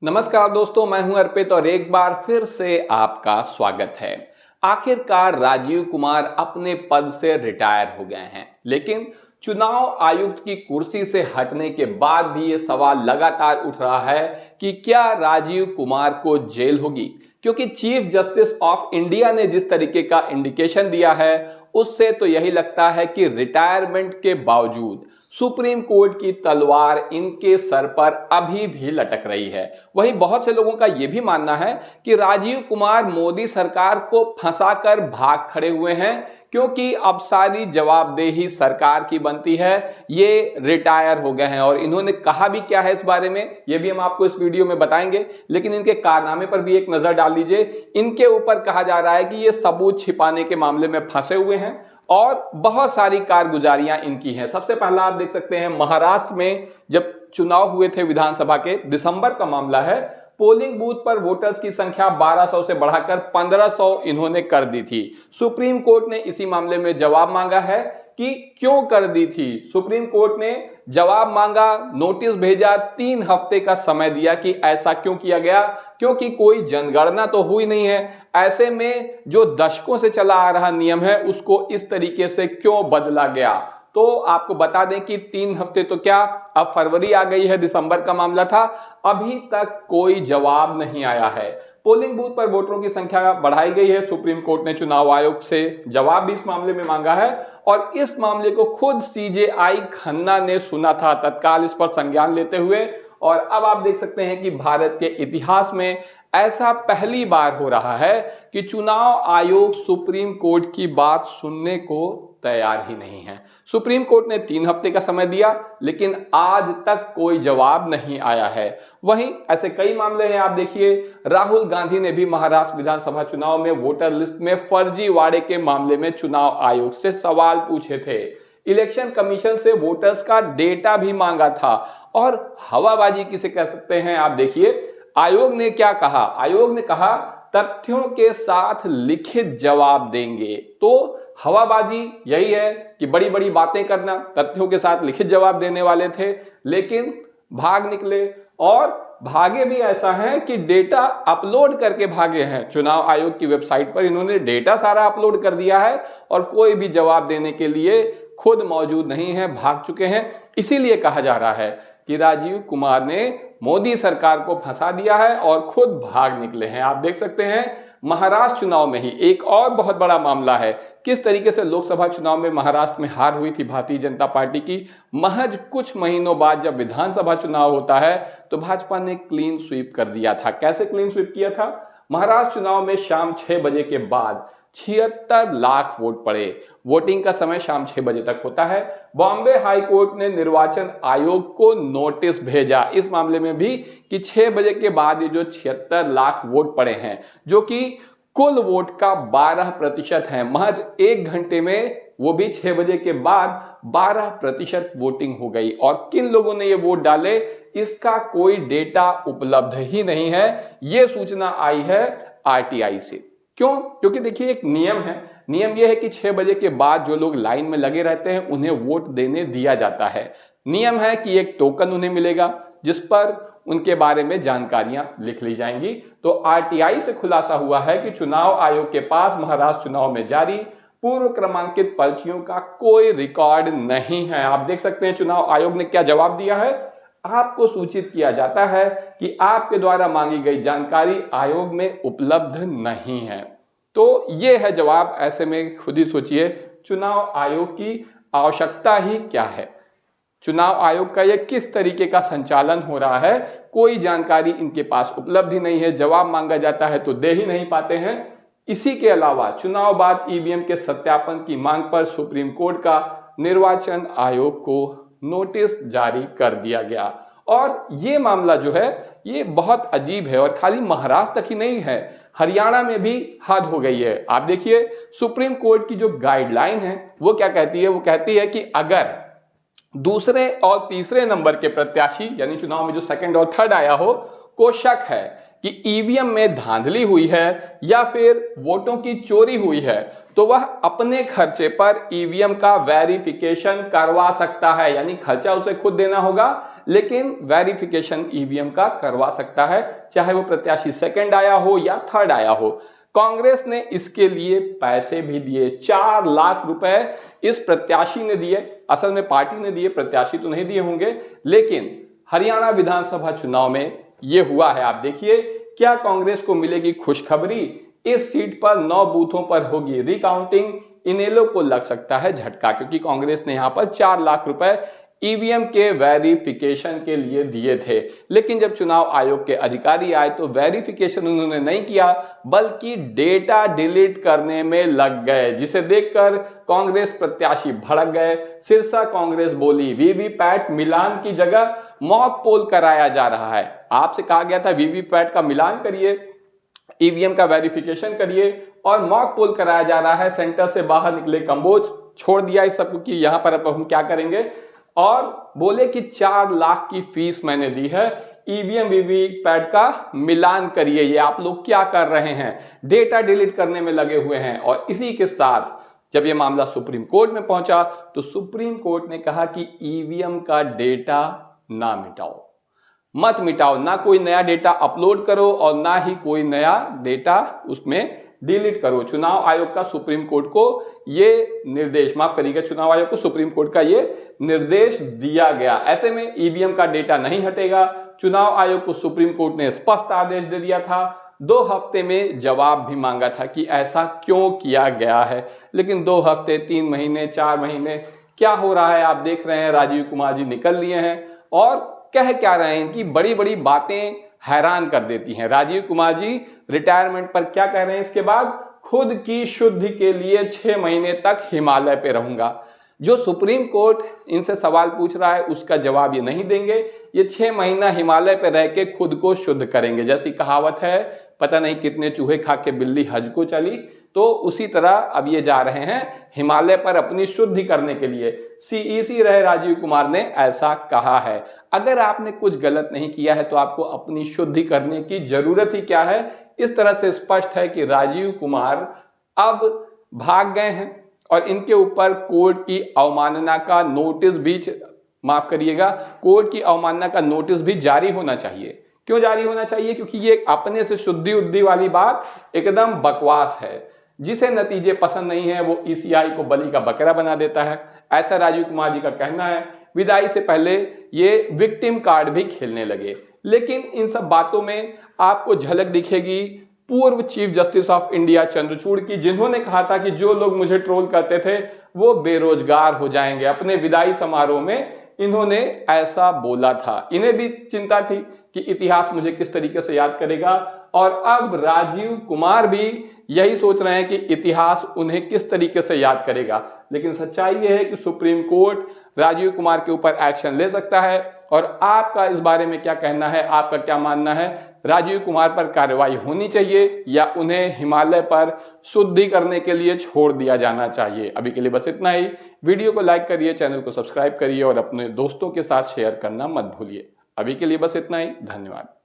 नमस्कार दोस्तों, मैं हूं अर्पित और एक बार फिर से आपका स्वागत है। आखिरकार राजीव कुमार अपने पद से रिटायर हो गए हैं, लेकिन चुनाव आयुक्त की कुर्सी से हटने के बाद भी ये सवाल लगातार उठ रहा है कि क्या राजीव कुमार को जेल होगी, क्योंकि चीफ जस्टिस ऑफ इंडिया ने जिस तरीके का इंडिकेशन दिया है उससे तो यही लगता है कि रिटायरमेंट के बावजूद सुप्रीम कोर्ट की तलवार इनके सर पर अभी भी लटक रही है। वहीं बहुत से लोगों का यह भी मानना है कि राजीव कुमार मोदी सरकार को फंसाकर भाग खड़े हुए हैं, क्योंकि अब सारी जवाबदेही सरकार की बनती है। ये रिटायर हो गए हैं और इन्होंने कहा भी क्या है इस बारे में ये भी हम आपको इस वीडियो में बताएंगे, लेकिन इनके कारनामे पर भी एक नजर डाल लीजिए। इनके ऊपर कहा जा रहा है कि ये सबूत छिपाने के मामले में फंसे हुए हैं और बहुत सारी कारगुजारियां इनकी हैं। सबसे पहला आप देख सकते हैं, महाराष्ट्र में जब चुनाव हुए थे विधानसभा के, दिसंबर का मामला है, पोलिंग बूथ पर वोटर्स की संख्या 1200 से बढ़ाकर 1500 इन्होंने कर दी थी। सुप्रीम कोर्ट ने इसी मामले में जवाब मांगा है कि क्यों कर दी थी। सुप्रीम कोर्ट ने जवाब मांगा, नोटिस भेजा, 3 हफ्ते का समय दिया कि ऐसा क्यों किया गया, क्योंकि कोई जनगणना तो हुई नहीं है। ऐसे में जो दशकों से चला आ रहा नियम है उसको इस तरीके से क्यों बदला गया। तो आपको बता दें कि 3 हफ्ते तो क्या, अब फरवरी आ गई है, दिसंबर का मामला था, अभी तक कोई जवाब नहीं आया है। पोलिंग बूथ पर वोटरों की संख्या बढ़ाई गई है। सुप्रीम कोर्ट ने चुनाव आयोग से जवाब भी इस मामले में मांगा है और इस मामले को खुद सीजेआई खन्ना ने सुना था, तत्काल इस पर संज्ञान लेते हुए। और अब आप देख सकते हैं कि भारत के इतिहास में ऐसा पहली बार हो रहा है कि चुनाव आयोग सुप्रीम कोर्ट की बात सुनने को तैयार ही नहीं है। सुप्रीम कोर्ट ने 3 हफ्ते का समय दिया, लेकिन आज तक कोई जवाब नहीं आया है। वहीं ऐसे कई मामले हैं। आप देखिए, राहुल गांधी ने भी महाराष्ट्र विधानसभा चुनाव में वोटर लिस्ट में फर्जीवाड़े के मामले में चुनाव आयोग से सवाल पूछे थे। इलेक्शन कमीशन से वोटर्स का डेटा भी मांगा था और हवाबाजी किसे कह सकते हैं। आप देखिए, आयोग ने क्या कहा। आयोग ने कहा तथ्यों के साथ लिखित जवाब देंगे। तो हवाबाजी यही है कि बड़ी बड़ी बातें करना, तथ्यों के साथ लिखित जवाब देने वाले थे, लेकिन भाग निकले। और भागे भी ऐसा है कि डेटा अपलोड करके भागे हैं। चुनाव आयोग की वेबसाइट पर इन्होंने डेटा सारा अपलोड कर दिया है और कोई भी जवाब देने के लिए खुद मौजूद नहीं है, भाग चुके हैं। इसीलिए कहा जा रहा है कि राजीव कुमार ने मोदी सरकार को फंसा दिया है और खुद भाग निकले हैं। आप देख सकते हैं, महाराष्ट्र चुनाव में ही एक और बहुत बड़ा मामला है। किस तरीके से लोकसभा चुनाव में महाराष्ट्र में हार हुई थी भारतीय जनता पार्टी की। महज कुछ महीनों बाद जब विधानसभा चुनाव होता है तो भाजपा ने क्लीन स्वीप कर दिया था। कैसे क्लीन स्वीप किया था? महाराष्ट्र चुनाव में शाम 6 बजे के बाद 76 लाख वोट पड़े। वोटिंग का समय शाम 6 बजे तक होता है। बॉम्बे हाई कोर्ट ने निर्वाचन आयोग को नोटिस भेजा इस मामले में भी कि 6 बजे के बाद ये जो 76 लाख वोट पड़े हैं, जो कि कुल वोट का 12% है, महज 1 घंटे में, वो भी 6 बजे के बाद 12% वोटिंग हो गई। और किन लोगों ने ये वोट डाले इसका कोई डेटा उपलब्ध ही नहीं है। ये सूचना आई है आरटीआई से। क्यों? क्योंकि देखिए, एक नियम है। नियम यह है कि 6 बजे के बाद जो लोग लाइन में लगे रहते हैं उन्हें वोट देने दिया जाता है। नियम है कि एक टोकन उन्हें मिलेगा जिस पर उनके बारे में जानकारियां लिख ली जाएंगी। तो आरटीआई से खुलासा हुआ है कि चुनाव आयोग के पास महाराष्ट्र चुनाव में जारी पूर्व क्रमांकित पर्चियों का कोई रिकॉर्ड नहीं है। आप देख सकते हैं चुनाव आयोग ने क्या जवाब दिया है। आपको सूचित किया जाता है कि आपके द्वारा मांगी गई जानकारी आयोग में उपलब्ध नहीं है। तो ये है जवाब। ऐसे में खुद ही सोचिए, चुनाव आयोग की आवश्यकता ही क्या है। चुनाव आयोग का यह किस तरीके का संचालन हो रहा है, कोई जानकारी इनके पास उपलब्ध ही नहीं है। जवाब मांगा जाता है तो दे ही नहीं पाते हैं। इसी के अलावा चुनाव बाद ईवीएम के सत्यापन की मांग पर सुप्रीम कोर्ट का निर्वाचन आयोग को नोटिस जारी कर दिया गया। और ये मामला जो है ये बहुत अजीब है और खाली महाराष्ट्र तक ही नहीं है, हरियाणा में भी हद हो गई है। आप देखिए, सुप्रीम कोर्ट की जो गाइडलाइन है वो क्या कहती है। वो कहती है कि अगर दूसरे और तीसरे नंबर के प्रत्याशी, यानी चुनाव में जो सेकंड और थर्ड आया हो, को शक है कि ईवीएम में धांधली हुई है या फिर वोटों की चोरी हुई है, तो वह अपने खर्चे पर ईवीएम का वेरिफिकेशन करवा सकता है। यानी खर्चा उसे खुद देना होगा, लेकिन वेरिफिकेशन ईवीएम का करवा सकता है, चाहे वो प्रत्याशी सेकंड आया हो या थर्ड आया हो। कांग्रेस ने इसके लिए पैसे भी दिए, 4 लाख रुपए इस प्रत्याशी ने दिए। असल में पार्टी ने दिए, प्रत्याशी तो नहीं दिए होंगे। लेकिन हरियाणा विधानसभा चुनाव में यह हुआ है। आप देखिए, क्या कांग्रेस को मिलेगी खुशखबरी? इस सीट पर 9 बूथों पर होगी रिकाउंटिंग। इनेलो को लग सकता है झटका, क्योंकि कांग्रेस ने यहां पर 4 लाख रुपए ईवीएम के वेरिफिकेशन के लिए दिए थे। लेकिन जब चुनाव आयोग के अधिकारी आए तो वेरिफिकेशन उन्होंने नहीं किया, बल्कि डेटा डिलीट करने में लग गए, जिसे देखकर कांग्रेस प्रत्याशी भड़क गए। सिरसा कांग्रेस बोली वीवीपैट मिलान की जगह मॉक पोल कराया जा रहा है। आपसे कहा गया था वीवीपैट का मिलान करिए, ईवीएम का वेरिफिकेशन करिए, और मॉक पोल कराया जा रहा है। सेंटर से बाहर निकले कंबोज, छोड़ दिया इस सबको कि यहां पर अब हम क्या करेंगे, और बोले कि 4 लाख की फीस मैंने दी है, ईवीएम वीवीपैट का मिलान करिए। ये आप लोग क्या कर रहे हैं? डेटा डिलीट करने में लगे हुए हैं। और इसी के साथ जब ये मामला सुप्रीम कोर्ट में पहुंचा तो सुप्रीम कोर्ट ने कहा कि ईवीएम का डेटा ना मिटाओ, मत मिटाओ, ना कोई नया डेटा अपलोड करो और ना ही कोई नया डेटा उसमें डिलीट करो। चुनाव आयोग का सुप्रीम कोर्ट को ये निर्देश, माफ करिएगा, चुनाव आयोग को सुप्रीम कोर्ट का ये निर्देश दिया गया। ऐसे में ईवीएम का डेटा नहीं हटेगा। चुनाव आयोग को सुप्रीम कोर्ट ने स्पष्ट आदेश दे दिया था, 2 हफ्ते में जवाब भी मांगा था कि ऐसा क्यों किया गया है। लेकिन 2 हफ्ते, 3 महीने, 4 महीने, क्या हो रहा है? आप देख रहे हैं, राजीव कुमार जी निकल लिए हैं और कह क्या रहे हैं? इनकी बड़ी बड़ी बातें हैरान कर देती हैं। राजीव कुमार जी रिटायरमेंट पर क्या कह रहे हैं इसके बाद? खुद की शुद्धि के लिए 6 महीने तक हिमालय पे रहूंगा। जो सुप्रीम कोर्ट इनसे सवाल पूछ रहा है उसका जवाब ये नहीं देंगे। ये 6 महीना हिमालय पे रह के खुद को शुद्ध करेंगे। जैसी कहावत है, पता नहीं कितने चूहे खा के बिल्ली हज को चली, तो उसी तरह अब ये जा रहे हैं हिमालय पर अपनी शुद्धि करने के लिए। सीईसी रहे राजीव कुमार ने ऐसा कहा है। अगर आपने कुछ गलत नहीं किया है तो आपको अपनी शुद्धि करने की जरूरत ही क्या है? इस तरह से स्पष्ट है कि राजीव कुमार अब भाग गए हैं और इनके ऊपर कोर्ट की अवमानना का नोटिस भी, माफ करिएगा, कोर्ट की अवमानना का नोटिस भी जारी होना चाहिए। क्यों जारी होना चाहिए? क्योंकि ये अपने से शुद्धि उद्धि वाली बात एकदम बकवास है। जिसे नतीजे पसंद नहीं है वो ईसीआई को बलि का बकरा बना देता है, ऐसा राजीव कुमार जी का कहना है। विदाई से पहले ये विक्टिम कार्ड भी खेलने लगे। लेकिन इन सब बातों में आपको झलक दिखेगी पूर्व chief justice of India Chandrachud की, जिन्होंने कहा था कि जो लोग मुझे ट्रोल करते थे वो बेरोजगार हो जाएंगे। अपने विदाई समारोह में इन्होंने ऐसा बोला था। इन्हें भी चिंता थी कि इतिहास मुझे किस तरीके से याद करेगा, और अब राजीव कुमार भी यही सोच रहे हैं कि इतिहास उन्हें किस तरीके से याद करेगा। लेकिन सच्चाई यह है कि सुप्रीम कोर्ट राजीव कुमार के ऊपर एक्शन ले सकता है। और आपका इस बारे में क्या कहना है? आपका क्या मानना है? राजीव कुमार पर कार्रवाई होनी चाहिए या उन्हें हिमालय पर शुद्धि करने के लिए छोड़ दिया जाना चाहिए? अभी के लिए बस इतना ही। वीडियो को लाइक करिए, चैनल को सब्सक्राइब करिए और अपने दोस्तों के साथ शेयर करना मत भूलिए। अभी के लिए बस इतना ही। धन्यवाद।